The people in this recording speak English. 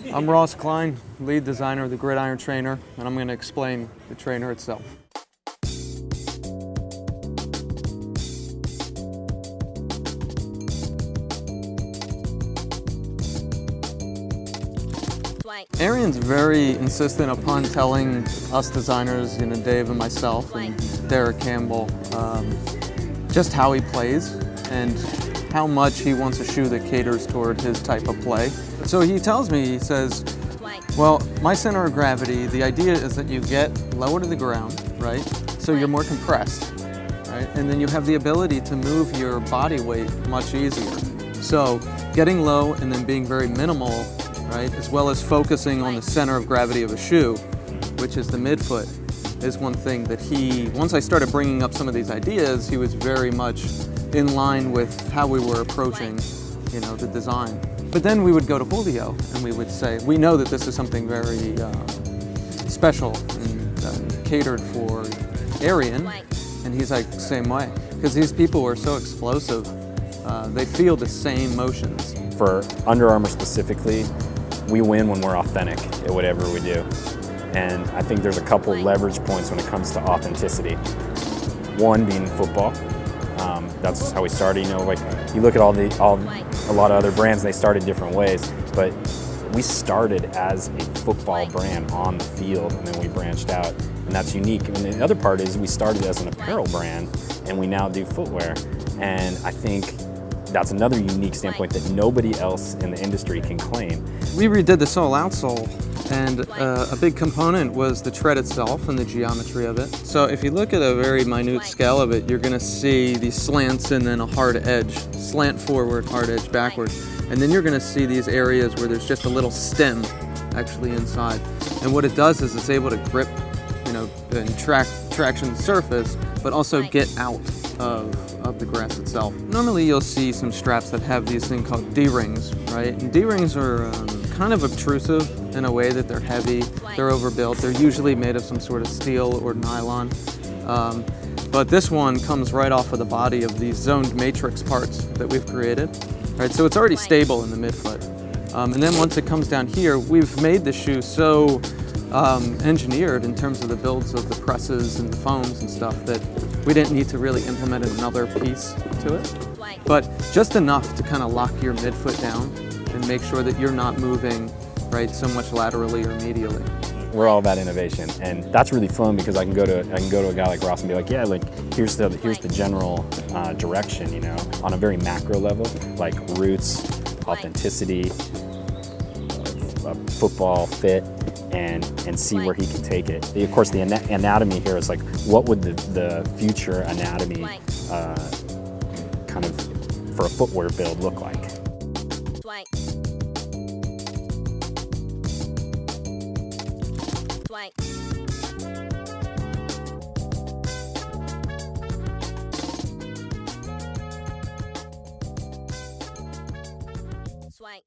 I'm Ross Klein, lead designer of the Gridiron Trainer, and I'm going to explain the trainer itself. Arian's very insistent upon telling us designers, Dave and myself and Derek Campbell, just how he plays and how much he wants a shoe that caters toward his type of play. So he tells me, he says, well, my center of gravity, the idea is that you get lower to the ground, right? So you're more compressed, right? And then you have the ability to move your body weight much easier. So getting low and then being very minimal, right, as well as focusing on the center of gravity of a shoe, which is the midfoot, is one thing that once I started bringing up some of these ideas, he was very much in line with how we were approaching, the design. But then we would go to Julio and we would say, we know that this is something very special and catered for Arian, and he's like, same way. Because these people are so explosive, they feel the same motions. For Under Armour specifically, we win when we're authentic at whatever we do. And I think there's a couple leverage points when it comes to authenticity. One being football. That's how we started. Like you look at a lot of other brands, they started different ways, but we started as a football brand on the field, and then we branched out, and that's unique. And the other part is we started as an apparel brand, and we now do footwear. And I think that's another unique standpoint that nobody else in the industry can claim. We redid the sole outsole, and a big component was the tread itself and the geometry of it. So if you look at a very minute scale of it, you're going to see these slants and then a hard edge, slant forward, hard edge backward. And then you're going to see these areas where there's just a little stem actually inside. And what it does is it's able to grip, and traction the surface, but also get out of the grass itself. Normally you'll see some straps that have these things called D-rings, right? And D-rings are kind of obtrusive in a way that they're heavy, they're overbuilt, they're usually made of some sort of steel or nylon. But this one comes right off of the body of these zoned matrix parts that we've created, right? So it's already stable in the midfoot. And then once it comes down here, we've made the shoe so engineered in terms of the builds of the presses and the foams and stuff that we didn't need to really implement another piece to it. But just enough to kind of lock your midfoot down and make sure that you're not moving, right, so much laterally or medially. We're all about innovation, and that's really fun because I can go to a guy like Ross and be like, yeah, like here's the general direction, on a very macro level, like roots, authenticity, football fit, and see where he can take it. Of course, the anatomy here is like, what would the future anatomy kind of for a footwear build look like? Swank.